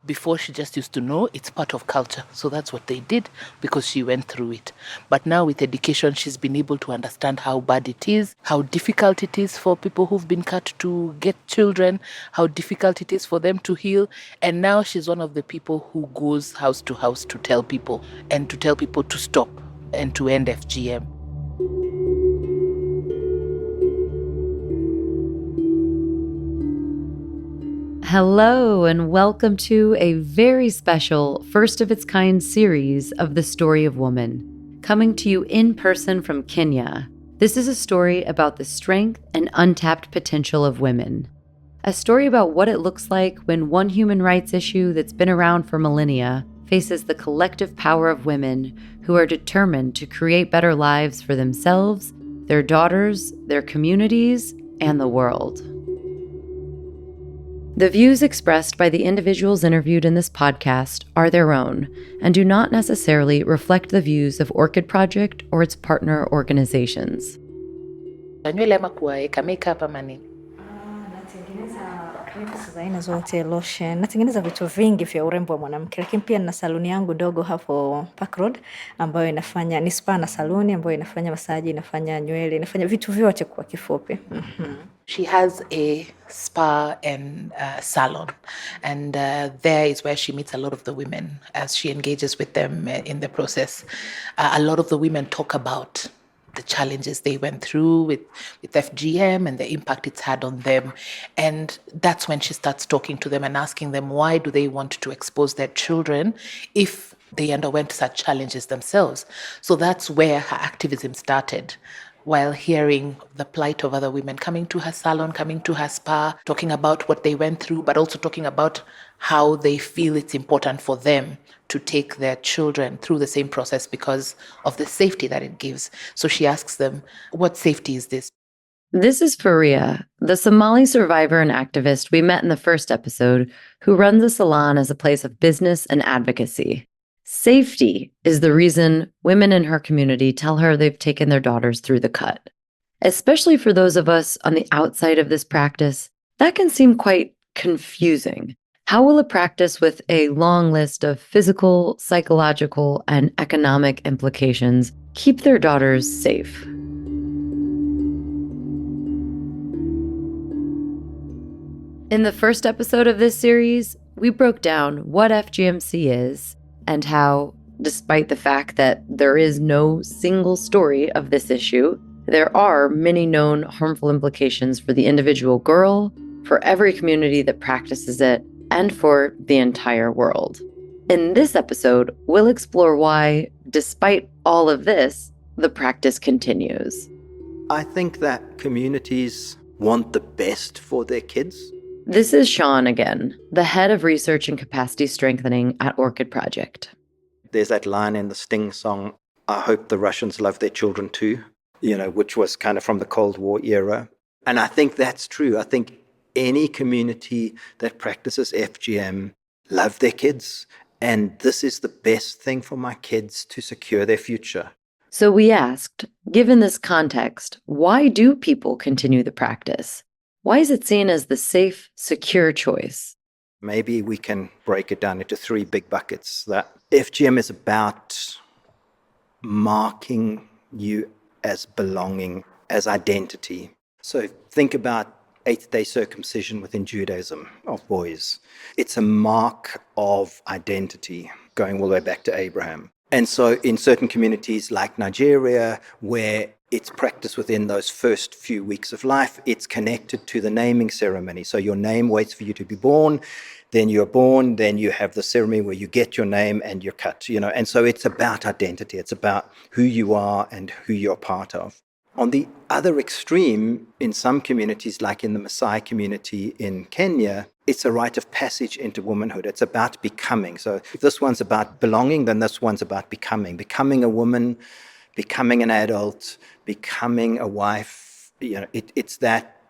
Before, she just used to know it's part of culture. So that's what they did because she went through it. But now with education, she's been able to understand how bad it is, how difficult it is for people who've been cut to get children, how difficult it is for them to heal. And now she's one of the people who goes house to house to tell people to stop and to end FGM. Hello, and welcome to a very special first-of-its-kind series of The Story of Woman, coming to you in person from Kenya. This is a story about the strength and untapped potential of women. A story about what it looks like when one human rights issue that's been around for millennia faces the collective power of women who are determined to create better lives for themselves, their daughters, their communities, and the world. The views expressed by the individuals interviewed in this podcast are their own and do not necessarily reflect the views of Orchid Project or its partner organizations. Nywele ama kuweka makeup ama nini? Natengeneza aina zote, lotion, natengeneza vitu vingi vya urembo wa mwanamke, lakini pia nina saluni yangu dogo hapo Park Road ambayo inafanya ni spa na saluni ambayo inafanya masaji, inafanya nywele, inafanya vitu vyote kwa kifupi. She has a spa and salon, and there is where she meets a lot of the women as she engages with them in the process. A lot of the women talk about the challenges they went through with FGM and the impact it's had on them. And that's when she starts talking to them and asking them, why do they want to expose their children if they underwent such challenges themselves? So that's where her activism started, while hearing the plight of other women coming to her salon, coming to her spa, talking about what they went through, but also talking about how they feel it's important for them to take their children through the same process because of the safety that it gives. So she asks them, what safety is this? This is Faria, the Somali survivor and activist we met in the first episode, who runs a salon as a place of business and advocacy. Safety is the reason women in her community tell her they've taken their daughters through the cut. Especially for those of us on the outside of this practice, that can seem quite confusing. How will a practice with a long list of physical, psychological, and economic implications keep their daughters safe? In the first episode of this series, we broke down what FGMC is and how, despite the fact that there is no single story of this issue, there are many known harmful implications for the individual girl, for every community that practices it, and for the entire world. In this episode, we'll explore why, despite all of this, the practice continues. I think that communities want the best for their kids. This is Sean again, the head of research and capacity strengthening at Orchid Project. There's that line in the Sting song, I hope the Russians love their children too, which was kind of from the Cold War era. And I think that's true. I think any community that practices FGM love their kids. And this is the best thing for my kids to secure their future. So we asked, given this context, why do people continue the practice? Why is it seen as the safe, secure choice? Maybe we can break it down into three big buckets. That FGM is about marking you as belonging, as identity. So think about eighth-day circumcision within Judaism of boys. It's a mark of identity going all the way back to Abraham. And so in certain communities like Nigeria, where it's practiced within those first few weeks of life, it's connected to the naming ceremony. So your name waits for you to be born, then you're born, then you have the ceremony where you get your name and you're cut, And so it's about identity. It's about who you are and who you're part of. On the other extreme, in some communities, like in the Maasai community in Kenya, it's a rite of passage into womanhood. It's about becoming. So if this one's about belonging, then this one's about becoming a woman, becoming an adult, becoming a wife. It's that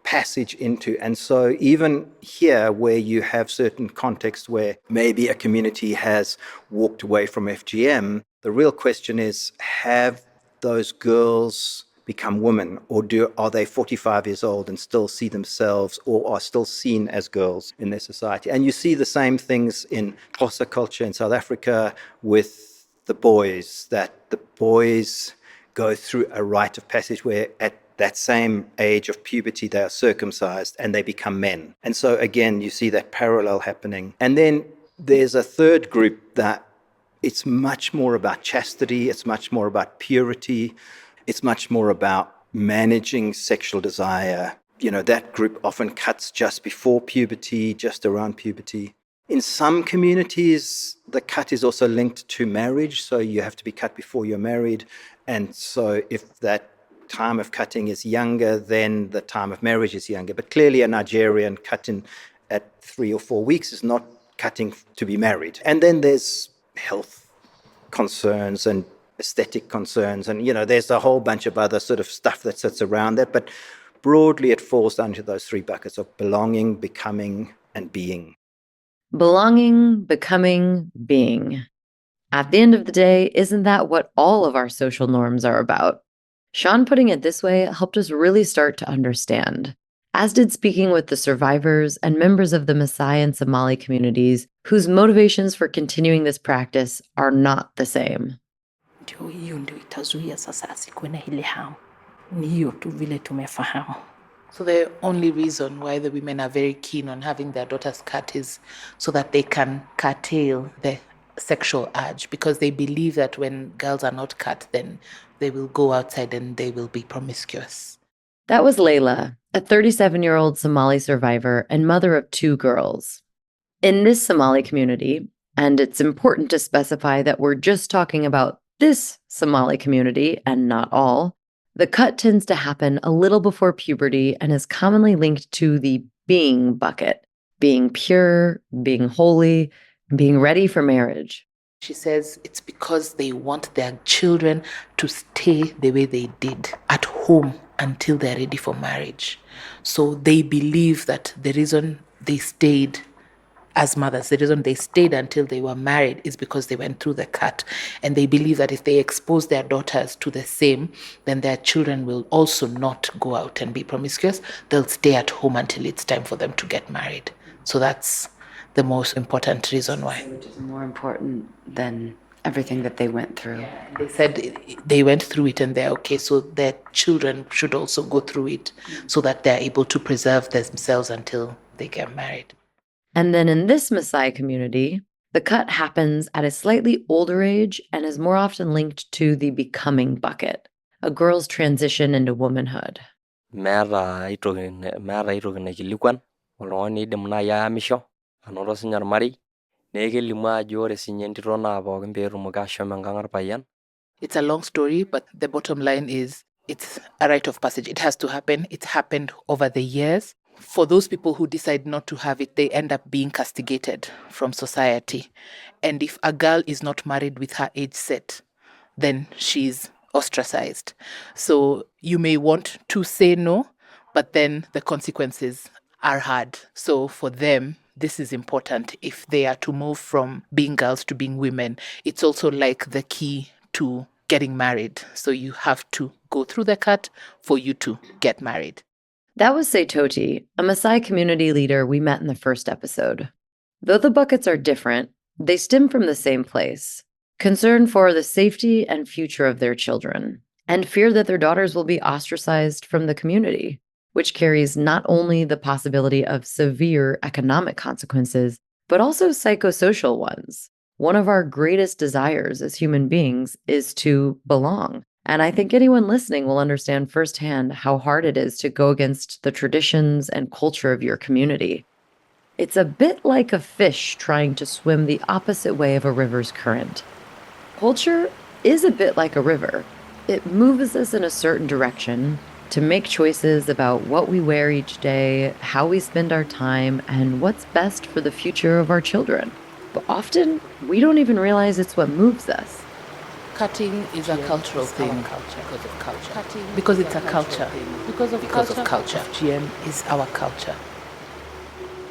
passage into. And so even here, where you have certain contexts where maybe a community has walked away from FGM, the real question is, have those girls become women, or are they 45 years old and still see themselves or are still seen as girls in their society? And you see the same things in Xhosa culture in South Africa with the boys, that the boys go through a rite of passage where at that same age of puberty they are circumcised and they become men. And so again, you see that parallel happening. And then there's a third group that it's much more about chastity, it's much more about purity, it's much more about managing sexual desire. You know, that group often cuts just before puberty, just around puberty. In some communities, the cut is also linked to marriage, so you have to be cut before you're married. And so if that time of cutting is younger, then the time of marriage is younger. But clearly a Nigerian cutting at 3 or 4 weeks is not cutting to be married. And then there's health concerns and aesthetic concerns, and there's a whole bunch of other sort of stuff that sits around that, but broadly it falls down to those 3 buckets of belonging, becoming, and being. Belonging, becoming, being. At the end of the day, isn't that what all of our social norms are about? Sean putting it this way helped us really start to understand, as did speaking with the survivors and members of the Maasai and Somali communities whose motivations for continuing this practice are not the same. Ndio hiyo ndio itazuia sasa asikuwe na ile hamu. Ni hiyo tu vile tumefahamu. So the only reason why the women are very keen on having their daughters cut is so that they can curtail the sexual urge, because they believe that when girls are not cut, then they will go outside and they will be promiscuous. That was Layla, a 37-year-old Somali survivor and mother of 2 girls. In this Somali community, and it's important to specify that we're just talking about this Somali community and not all, the cut tends to happen a little before puberty and is commonly linked to the being bucket, being pure, being holy, being ready for marriage. She says it's because they want their children to stay the way they did at home until they're ready for marriage. So they believe that the reason they stayed as mothers, the reason they stayed until they were married is because they went through the cut. And they believe that if they expose their daughters to the same, then their children will also not go out and be promiscuous. They'll stay at home until it's time for them to get married. So that's the most important reason why. Which is more important than everything that they went through. Yeah, they said they went through it and they're okay, so their children should also go through it so that they're able to preserve themselves until they get married. And then in this Maasai community, the cut happens at a slightly older age and is more often linked to the becoming bucket, a girl's transition into womanhood. Meeta aitoki naikilikuan oltung'ani idim naaji ayamisho anoto sinye ormarei neeku kelimu ajo ore sinye entito naa pookin peetumoki ashomo enkang orpayian. It's a long story, but the bottom line is it's a rite of passage. It has to happen. It's happened over the years. For those people who decide not to have it, they end up being castigated from society. And if a girl is not married with her age set, then she's ostracized. So you may want to say no, but then the consequences are hard. So for them, this is important. If they are to move from being girls to being women, it's also like the key to getting married. So you have to go through the cut for you to get married. That was Setoti, a Maasai community leader we met in the first episode. Though the buckets are different, they stem from the same place: concern for the safety and future of their children, and fear that their daughters will be ostracized from the community, which carries not only the possibility of severe economic consequences, but also psychosocial ones. One of our greatest desires as human beings is to belong. And I think anyone listening will understand firsthand how hard it is to go against the traditions and culture of your community. It's a bit like a fish trying to swim the opposite way of a river's current. Culture is a bit like a river. It moves us in a certain direction to make choices about what we wear each day, how we spend our time, and what's best for the future of our children. But often, we don't even realize it's what moves us. Cutting is a cultural thing because of culture. Because it's a culture. Because of culture. FGM is our culture.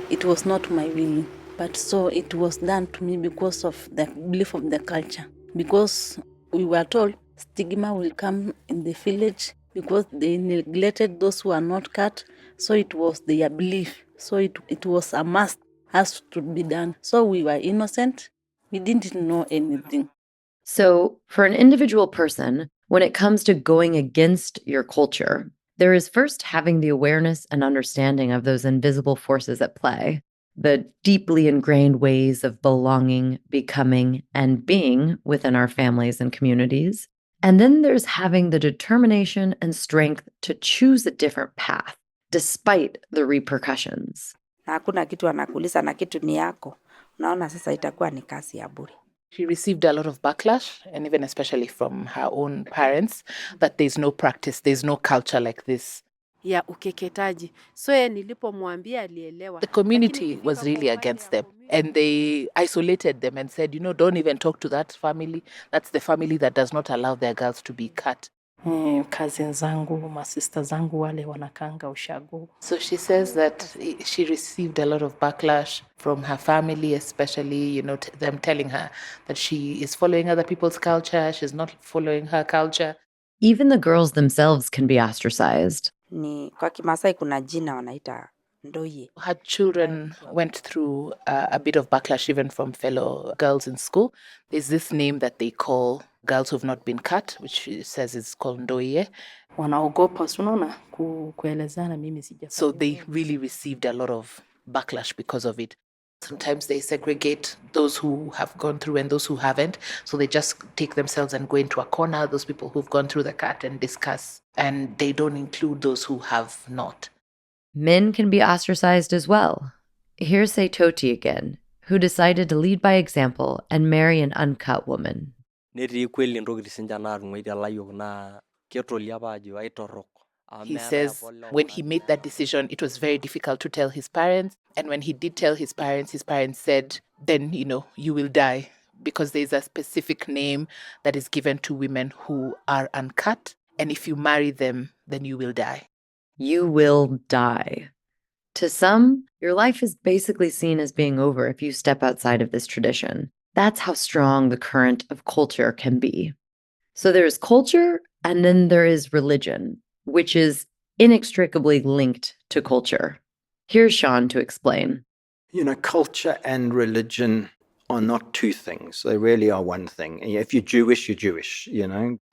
It was not my will, but so it was done to me because of the belief of the culture. Because we were told stigma will come in the village because they neglected those who are not cut. So it was their belief. So it was a must, has to be done. So we were innocent. We didn't know anything. So, for an individual person, when it comes to going against your culture, there is first having the awareness and understanding of those invisible forces at play, the deeply ingrained ways of belonging, becoming, and being within our families and communities. And then there's having the determination and strength to choose a different path, despite the repercussions. Na hakuna kitu anakuuliza na kitu ni yako. Unaona sasa itakuwa ni kazi ya bure. She received a lot of backlash, and even especially from her own parents, that there's no practice, there's no culture like this. Ya ukeketaji. So nilipomwambia alielewa. The community was really against them, and they isolated them and said, don't even talk to that family. That's the family that does not allow their girls to be cut. Cousins zangu, masista zangu wale wanakanga ushago. So she says that she received a lot of backlash from her family, especially, them telling her that she is following other people's culture, she's not following her culture. Even the girls themselves can be ostracized. Ni kwa Kimasai kuna jina wanaita ndoye. Her children went through a bit of backlash even from fellow girls in school. There's this name that they call girls who've not been cut, which she says is called ndoye. Wanaogopa unaona kuelezana mimi sijafanya. So they really received a lot of backlash because of it. Sometimes they segregate those who have gone through and those who haven't. So they just take themselves and go into a corner, those people who've gone through the cut, and discuss. And they don't include those who have not. Men can be ostracized as well. Here's Saitoti again, who decided to lead by example and marry an uncut woman. Netii kweli ntokitin sinja naatung'uaitie layiok naa ketoli apa ajo aitorrok. He says when he made that decision, it was very difficult to tell his parents. And when he did tell his parents said, then, you will die, because there's a specific name that is given to women who are uncut. And if you marry them, then you will die. You will die. To some, your life is basically seen as being over if you step outside of this tradition. That's how strong the current of culture can be. So there's culture, and then there is religion, which is inextricably linked to culture. Here's Sean to explain. Culture and religion are not two things. They really are one thing. If you're Jewish, you're Jewish.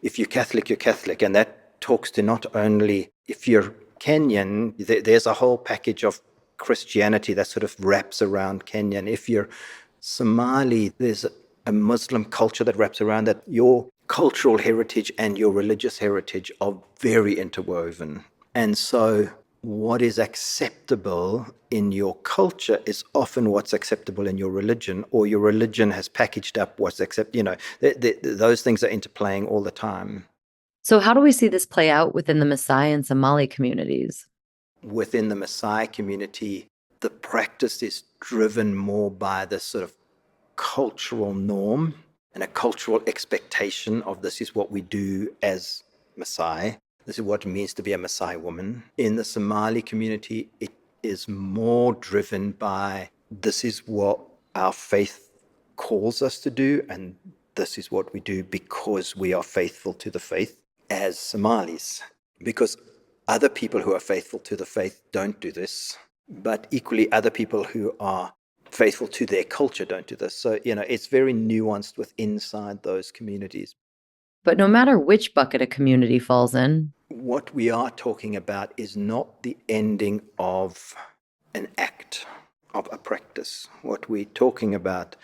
If you're Catholic, you're Catholic. And that talks to not only, if you're Kenyan, there's a whole package of Christianity that sort of wraps around Kenyan. If you're Somali, there's a Muslim culture that wraps around that. Your cultural heritage and your religious heritage are very interwoven. And so what is acceptable in your culture is often what's acceptable in your religion, or your religion has packaged up what's acceptable. Those things are interplaying all the time. So how do we see this play out within the Maasai and Somali communities? Within the Maasai community, the practice is driven more by this sort of cultural norm and a cultural expectation of this is what we do as Maasai. This is what it means to be a Maasai woman. In the Somali community, it is more driven by this is what our faith calls us to do, and this is what we do because we are faithful to the faith as Somalis. Because other people who are faithful to the faith don't do this, but equally other people who are faithful to their culture don't do this. So, it's very nuanced inside those communities. But no matter which bucket a community falls in, what we are talking about is not the ending of an act, of a practice. What we're talking about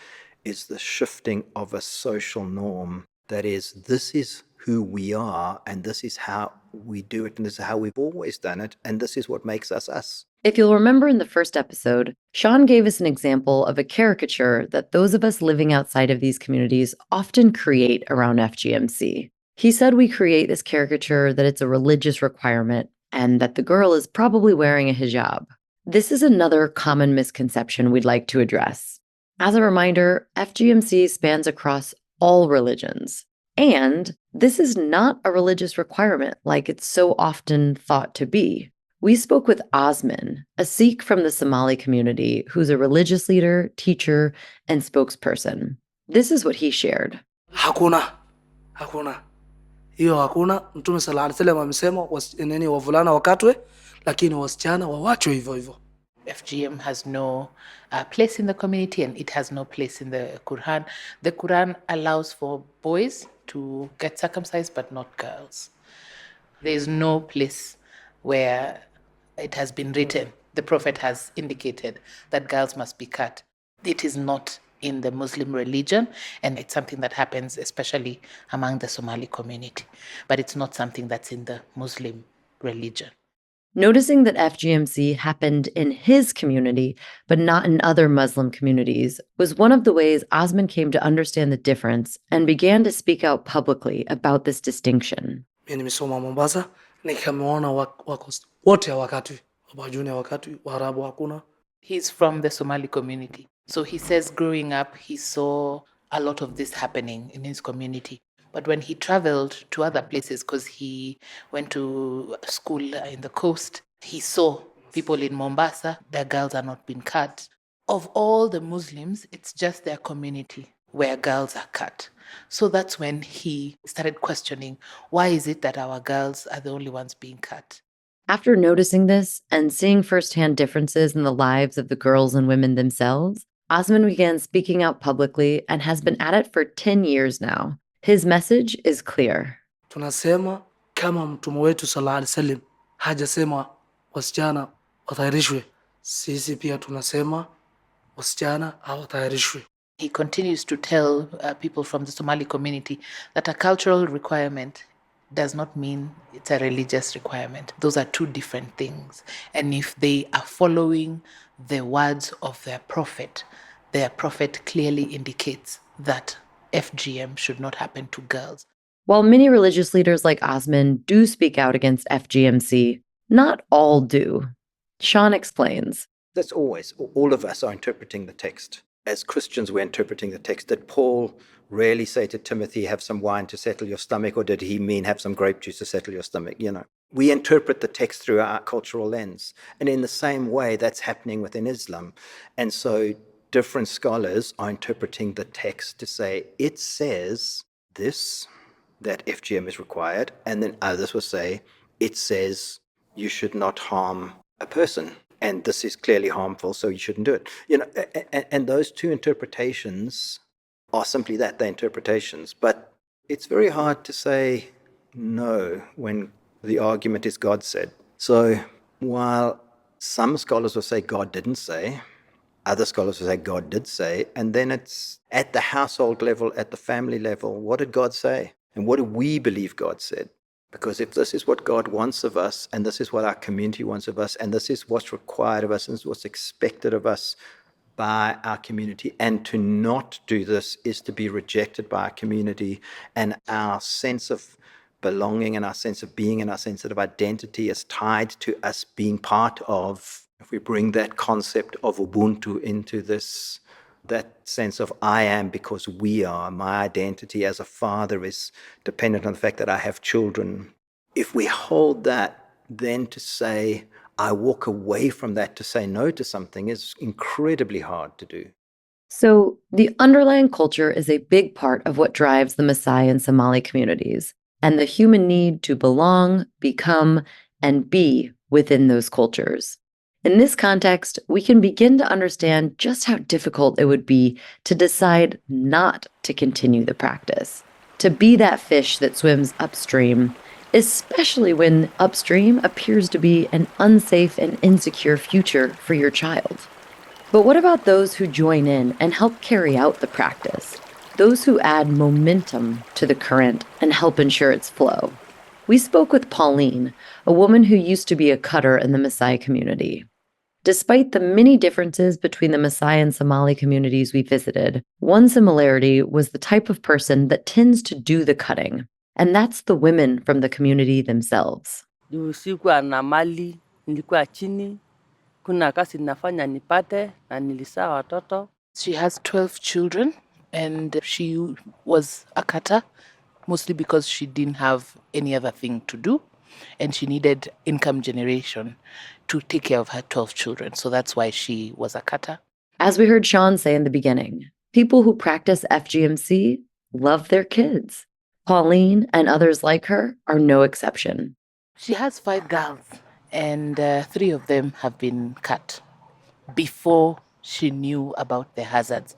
is the shifting of a social norm that is, this is who we are, and this is how we do it, and this is how we've always done it, and this is what makes us us. If you'll remember in the first episode, Sean gave us an example of a caricature that those of us living outside of these communities often create around FGMC. He said we create this caricature that it's a religious requirement and that the girl is probably wearing a hijab. This is another common misconception we'd like to address. As a reminder, FGMC spans across all religions. And this is not a religious requirement like it's so often thought to be. We spoke with Osman, a Sikh from the Somali community who's a religious leader, teacher, and spokesperson. This is what he shared. Hakuna. Hiyo hakuna. Mtume sallallahu alaihi wasallam amesema wavulana wakatwe, lakini wasichana wawachwe hivyo hivyo. FGM has no place in the community, and it has no place in the Quran. The Quran allows for boys to get circumcised, but not girls. There is no place where it has been written, the Prophet has indicated that girls must be cut. It is not in the Muslim religion, and it's something that happens especially among the Somali community, but it's not something that's in the Muslim religion. Noticing that FGMC happened in his community, but not in other Muslim communities, was one of the ways Osman came to understand the difference and began to speak out publicly about this distinction. Nimesoma Mombasa, nikameona wote hawakatwi, Wabajuni hawakatwi, Waarabu hakuna. He's from the Somali community. So he says growing up, he saw a lot of this happening in his community. But when he traveled to other places, because he went to school in the coast, he saw people in Mombasa, their girls are not being cut. Of all the Muslims, it's just their community where girls are cut. So that's when he started questioning, why is it that our girls are the only ones being cut? After noticing this and seeing firsthand differences in the lives of the girls and women themselves, Osman began speaking out publicly and has been at it for 10 years now. His message is clear. Tunasema kama mtume wetu sallallahu alaihi wasallam hajasema wasichana watahirishwe, sisi pia tunasema wasichana hawatahirishwe. He continues to tell people from the Somali community that a cultural requirement does not mean it's a religious requirement. Those are two different things. And if they are following the words of their prophet clearly indicates that FGM should not happen to girls. While many religious leaders like Osman do speak out against FGMC, not all do. Sean explains. That's always, all of us are interpreting the text. As Christians, we're interpreting the text. Did Paul really say to Timothy, have some wine to settle your stomach, or did he mean have some grape juice to settle your stomach? We interpret the text through our cultural lens. And in the same way, that's happening within Islam. And so different scholars are interpreting the text to say, it says this, that FGM is required, and then others will say, it says you should not harm a person, and this is clearly harmful, so you shouldn't do it. And those two interpretations are simply that, they're interpretations. But it's very hard to say no when the argument is God said. So while some scholars will say God didn't say, other scholars will say God did say, and then it's at the household level, at the family level, what did God say? And what do we believe God said? Because if this is what God wants of us, and this is what our community wants of us, and this is what's required of us, and this is what's expected of us by our community, and to not do this is to be rejected by our community, and our sense of belonging and our sense of being and our sense of identity is tied to us being part of, if we bring that concept of Ubuntu into this, that sense of I am because we are, my identity as a father is dependent on the fact that I have children. If we hold that, then to say, I walk away from that to say no to something is incredibly hard to do. So the underlying culture is a big part of what drives the Maasai and Somali communities, and the human need to belong, become, and be within those cultures. In this context, we can begin to understand just how difficult it would be to decide not to continue the practice, to be that fish that swims upstream, especially when upstream appears to be an unsafe and insecure future for your child. But what about those who join in and help carry out the practice? Those who add momentum to the current and help ensure its flow? We spoke with Pauline, a woman who used to be a cutter in the Maasai community. Despite the many differences between the Maasai and Somali communities we visited, one similarity was the type of person that tends to do the cutting, and that's the women from the community themselves. Sikuwa na mali, nilikuwa chini, kuna kazi nafanya nipate na nilizaa watoto. She has 12 children, and she was a cutter, mostly because she didn't have any other thing to do, and she needed income generation to take care of her 12 children. So that's why she was a cutter. As we heard Sean say in the beginning, people who practice FGMC love their kids. Pauline and others like her are no exception. She has 5 girls, and 3 of them have been cut before she knew about the hazards.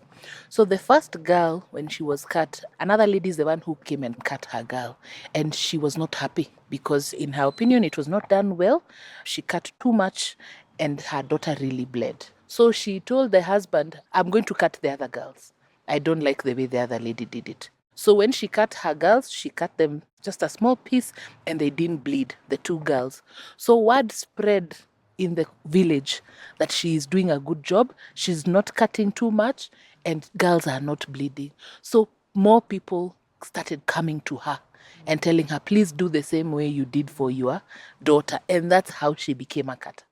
So the first girl, when she was cut, another lady is the one who came and cut her girl. And she was not happy because, in her opinion, it was not done well. She cut too much and her daughter really bled. So she told the husband, I'm going to cut the other girls. I don't like the way the other lady did it. So when she cut her girls, she cut them just a small piece and they didn't bleed, the 2 girls. So word spread in the village that she is doing a good job, she's not cutting too much, and girls are not bleeding. So more people started coming to her and telling her, please do the same way you did for your daughter. And that's how she became a cutter.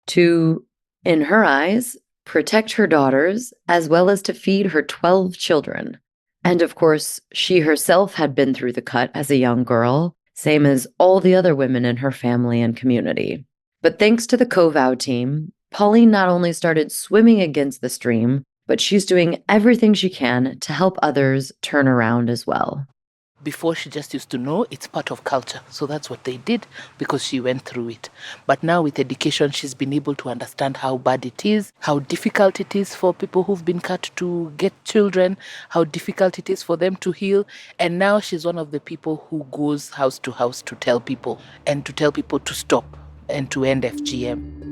To, in her eyes, protect her daughters, as well as to feed her 12 children. And of course, she herself had been through the cut as a young girl, same as all the other women in her family and community. But thanks to the CoVow team, Pauline not only started swimming against the stream, but she's doing everything she can to help others turn around as well. Before, she just used to know it's part of culture. So that's what they did because she went through it. But now with education, she's been able to understand how bad it is, how difficult it is for people who've been cut to get children, how difficult it is for them to heal. And now she's one of the people who goes house to house to tell people and to tell people to stop and to end FGM.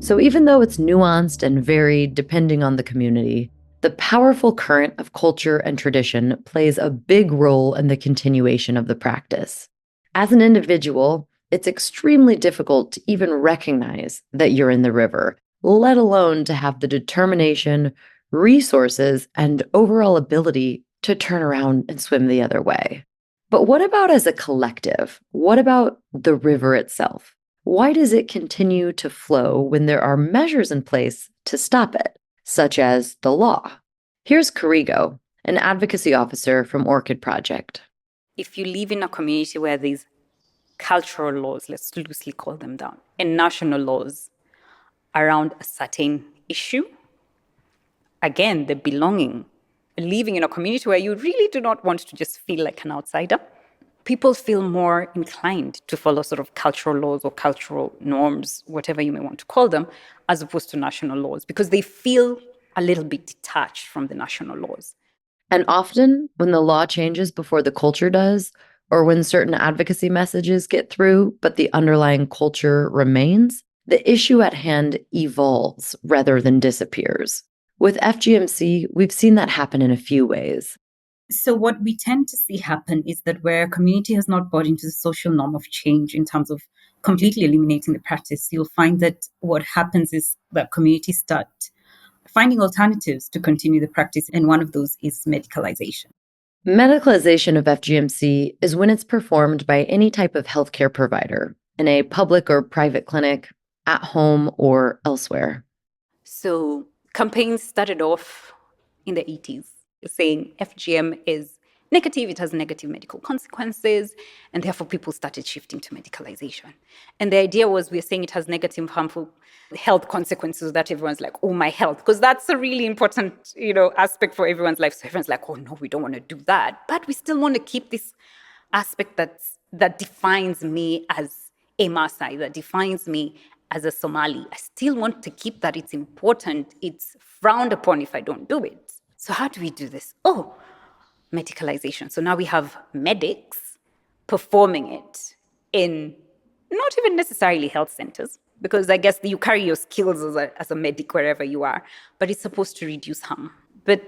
So even though it's nuanced and varied depending on the community, the powerful current of culture and tradition plays a big role in the continuation of the practice. As an individual, it's extremely difficult to even recognize that you're in the river, let alone to have the determination, resources, and overall ability to turn around and swim the other way. But what about as a collective? What about the river itself? Why does it continue to flow when there are measures in place to stop it, such as the law? Here's Karigo, an advocacy officer from Orchid Project. If you live in a community where there's cultural laws, let's loosely call them down, and national laws around a certain issue, again, the belonging, living in a community where you really do not want to just feel like an outsider, people feel more inclined to follow sort of cultural laws or cultural norms, whatever you may want to call them, as opposed to national laws, because they feel a little bit detached from the national laws. And often, when the law changes before the culture does, or when certain advocacy messages get through, but the underlying culture remains, the issue at hand evolves rather than disappears. With FGMC, we've seen that happen in a few ways. So what we tend to see happen is that where a community has not bought into the social norm of change in terms of completely eliminating the practice, you'll find that what happens is that communities start finding alternatives to continue the practice, and one of those is medicalization. Medicalization of FGMC is when it's performed by any type of healthcare provider in a public or private clinic, at home, or elsewhere. So campaigns started off in the 80s saying FGM is negative, it has negative medical consequences, and therefore people started shifting to medicalization. And the idea was we're saying it has negative, harmful health consequences, so that everyone's like, oh, my health, because that's a really important, aspect for everyone's life. So everyone's like, oh no, we don't want to do that. But we still want to keep this aspect that defines me as a Maasai, that defines me as a Somali. I still want to keep that. It's important. It's frowned upon if I don't do it. So how do we do this? Oh, medicalization. So now we have medics performing it in not even necessarily health centers, because I guess you carry your skills as a medic wherever you are, but it's supposed to reduce harm. But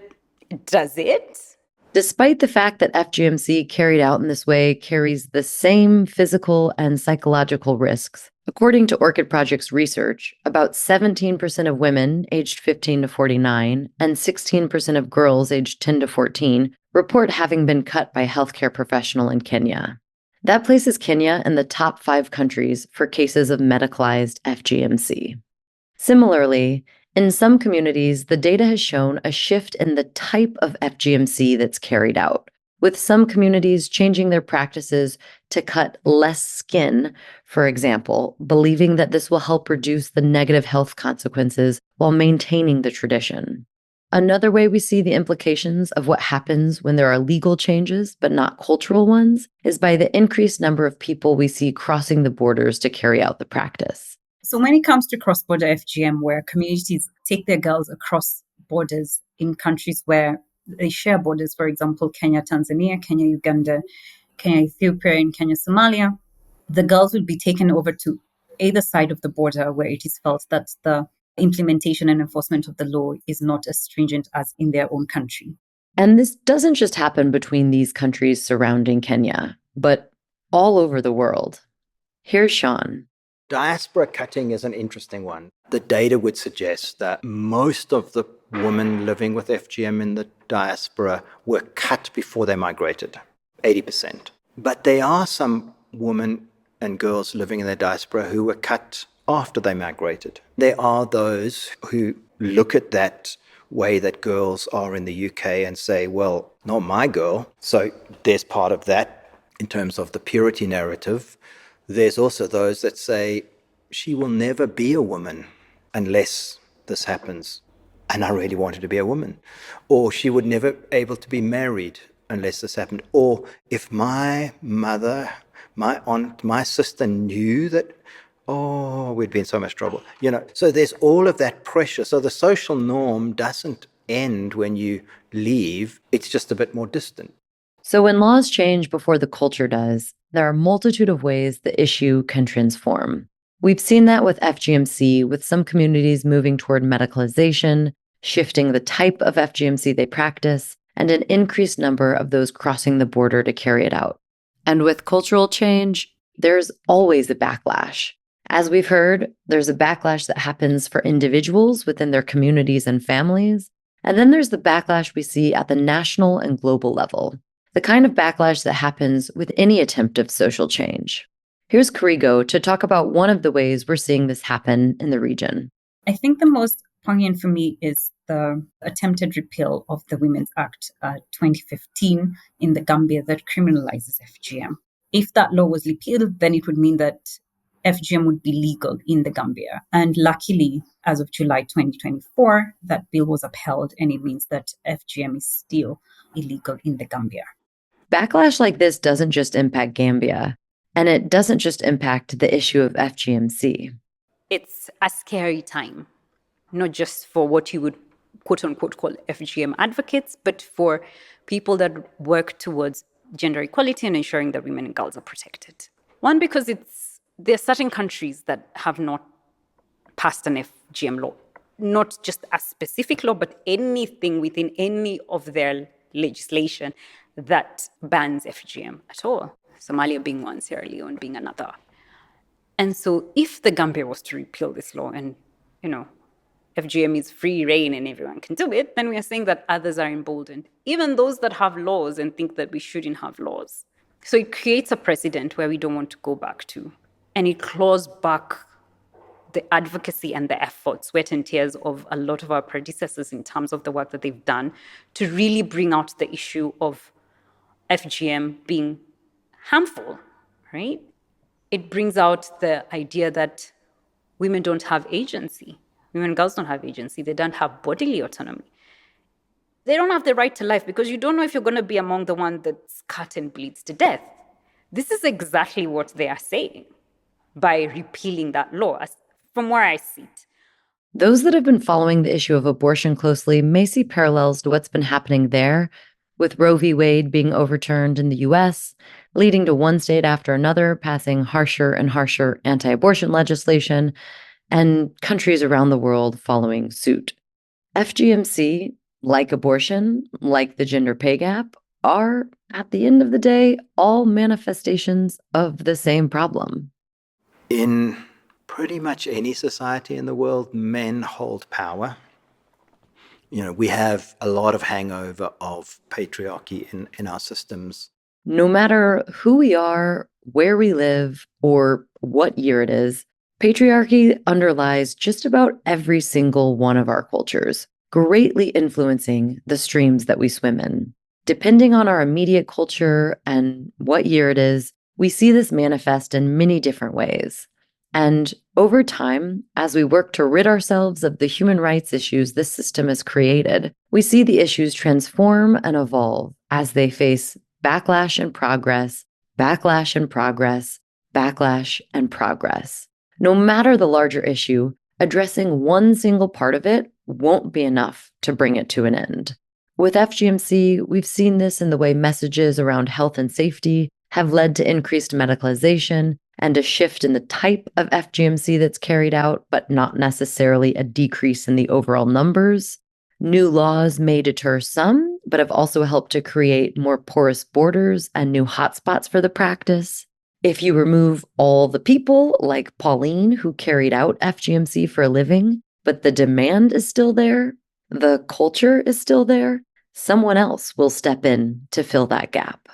does it? Despite the fact that FGMC carried out in this way carries the same physical and psychological risks, according to Orchid Project's research, about 17% of women aged 15 to 49 and 16% of girls aged 10 to 14 report having been cut by a healthcare professional in Kenya. That places Kenya in the top 5 countries for cases of medicalized FGMC. Similarly, in some communities, the data has shown a shift in the type of FGMC that's carried out, with some communities changing their practices to cut less skin, for example, believing that this will help reduce the negative health consequences while maintaining the tradition. Another way we see the implications of what happens when there are legal changes, but not cultural ones, is by the increased number of people we see crossing the borders to carry out the practice. So when it comes to cross-border FGM, where communities take their girls across borders in countries where they share borders, for example, Kenya, Tanzania, Kenya, Uganda, Kenya, Ethiopia, and Kenya, Somalia, the girls will be taken over to either side of the border where it is felt that the implementation and enforcement of the law is not as stringent as in their own country. And this doesn't just happen between these countries surrounding Kenya, but all over the world. Here's Sean. Diaspora cutting is an interesting one. The data would suggest that most of the women living with FGM in the diaspora were cut before they migrated, 80%. But there are some women and girls living in the diaspora who were cut after they migrated. There are those who look at that way that girls are in the UK and say, well, not my girl. So there's part of that in terms of the purity narrative. There's also those that say, she will never be a woman unless this happens. And I really wanted to be a woman. Or she would never be able to be married unless this happened. Or if my mother, my aunt, my sister knew that, oh, we'd be in so much trouble. So there's all of that pressure. So the social norm doesn't end when you leave. It's just a bit more distant. So when laws change before the culture does, there are a multitude of ways the issue can transform. We've seen that with FGMC, with some communities moving toward medicalization, shifting the type of FGMC they practice, and an increased number of those crossing the border to carry it out. And with cultural change, there's always a backlash. As we've heard, there's a backlash that happens for individuals within their communities and families, and then there's the backlash we see at the national and global level, the kind of backlash that happens with any attempt of social change. Here's Karigo to talk about one of the ways we're seeing this happen in the region. I think the most poignant for me is the attempted repeal of the Women's Act 2015 in the Gambia that criminalizes FGM. If that law was repealed, then it would mean that FGM would be legal in the Gambia. And luckily, as of July 2024, that bill was upheld, and it means that FGM is still illegal in the Gambia. Backlash like this doesn't just impact Gambia, and it doesn't just impact the issue of FGMC. It's a scary time, not just for what you would quote unquote call FGM advocates, but for people that work towards gender equality and ensuring that women and girls are protected. One, because there are certain countries that have not passed an FGM law, not just a specific law, but anything within any of their legislation that bans FGM at all. Somalia being one, Sierra Leone being another. And so if the Gambia was to repeal this law and, FGM is free reign and everyone can do it, then we are saying that others are emboldened, even those that have laws and think that we shouldn't have laws. So it creates a precedent where we don't want to go back to. And it claws back the advocacy and the effort, sweat and tears of a lot of our predecessors in terms of the work that they've done to really bring out the issue of FGM being harmful, right? It brings out the idea that women don't have agency. Women and girls don't have agency. They don't have bodily autonomy. They don't have the right to life because you don't know if you're going to be among the one that's cut and bleeds to death. This is exactly what they are saying by repealing that law, from where I see it. Those that have been following the issue of abortion closely may see parallels to what's been happening there, with Roe v. Wade being overturned in the US, leading to one state after another passing harsher and harsher anti-abortion legislation, and countries around the world following suit. FGMC, like abortion, like the gender pay gap, are, at the end of the day, all manifestations of the same problem. In pretty much any society in the world, men hold power. We have a lot of hangover of patriarchy in our systems. No matter who we are, where we live, or what year it is, patriarchy underlies just about every single one of our cultures, greatly influencing the streams that we swim in. Depending on our immediate culture and what year it is, we see this manifest in many different ways. And Over time, as we work to rid ourselves of the human rights issues this system has created, we see the issues transform and evolve as they face backlash and progress, backlash and progress, backlash and progress. No matter the larger issue, addressing one single part of it won't be enough to bring it to an end. With FGMC, we've seen this in the way messages around health and safety have led to increased medicalization and a shift in the type of FGMC that's carried out, but not necessarily a decrease in the overall numbers. New laws may deter some, but have also helped to create more porous borders and new hotspots for the practice. If you remove all the people, like Pauline, who carried out FGMC for a living, but the demand is still there, the culture is still there, someone else will step in to fill that gap.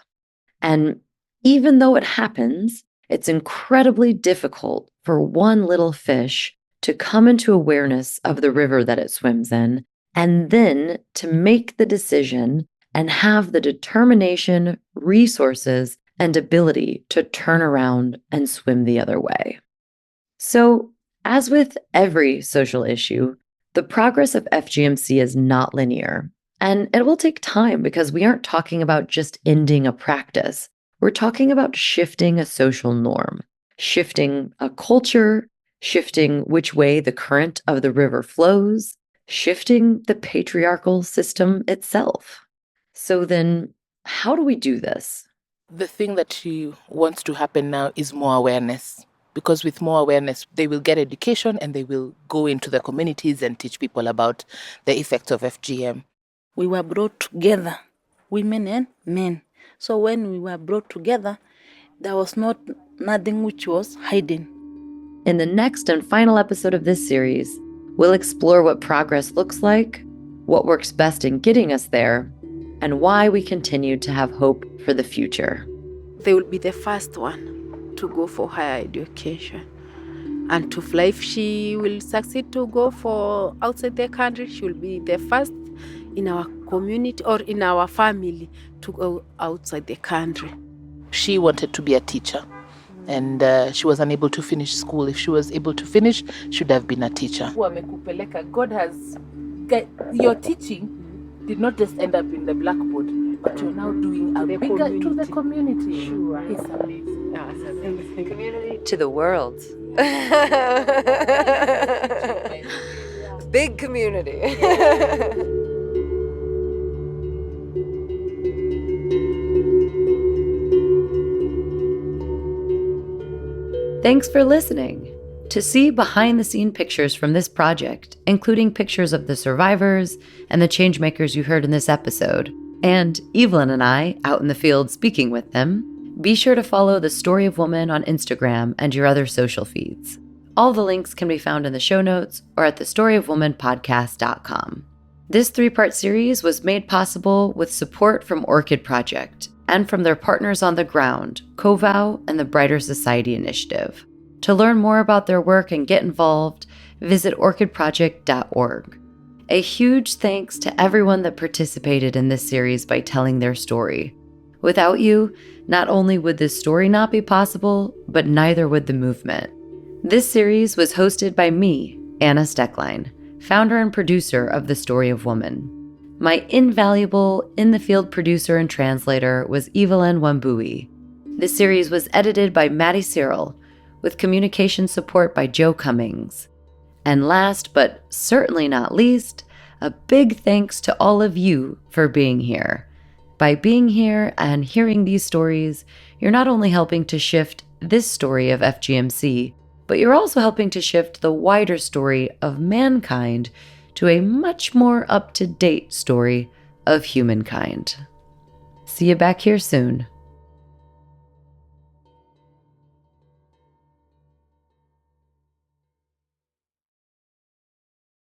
And even though it happens, it's incredibly difficult for one little fish to come into awareness of the river that it swims in, and then to make the decision and have the determination, resources, and ability to turn around and swim the other way. So, as with every social issue, the progress of FGMC is not linear, and it will take time because we aren't talking about just ending a practice. We're talking about shifting a social norm, shifting a culture, shifting which way the current of the river flows, shifting the patriarchal system itself. So then, how do we do this? The thing that she wants to happen now is more awareness. Because with more awareness, they will get education and they will go into the communities and teach people about the effects of FGM. We were brought together, women and men. So when we were brought together, there was nothing which was hidden. In the next and final episode of this series, we'll explore what progress looks like, what works best in getting us there, and why we continue to have hope for the future. They will be the first one to go for higher education and to fly. If she will succeed to go for outside the country, she will be the first in our community or in our family to go outside the country. She wanted to be a teacher and she was unable to finish school. If she was able to finish, she would have been a teacher. God has, your teaching did not just end up in the blackboard, but you're now doing a bigger to the community. Sure. It's amazing. Yeah, it's amazing. Community to the world. Big community. Thanks for listening. To see behind-the-scene pictures from this project, including pictures of the survivors and the changemakers you heard in this episode, and Evelyn and I out in the field speaking with them, be sure to follow The Story of Woman on Instagram and your other social feeds. All the links can be found in the show notes or at thestoryofwomanpodcast.com. This 3-part series was made possible with support from Orchid Project and from their partners on the ground, COVOW and the Brighter Society Initiative. To learn more about their work and get involved, visit orchidproject.org. A huge thanks to everyone that participated in this series by telling their story. Without you, not only would this story not be possible, but neither would the movement. This series was hosted by me, Anna Stoecklein, founder and producer of The Story of Woman. My invaluable in-the-field producer and translator was Evelyn Wambui. This series was edited by Maddie Cyril, with communication support by Joe Cummings. And last, but certainly not least, a big thanks to all of you for being here. By being here and hearing these stories, you're not only helping to shift this story of FGMC, but you're also helping to shift the wider story of mankind to a much more up-to-date story of humankind. See you back here soon.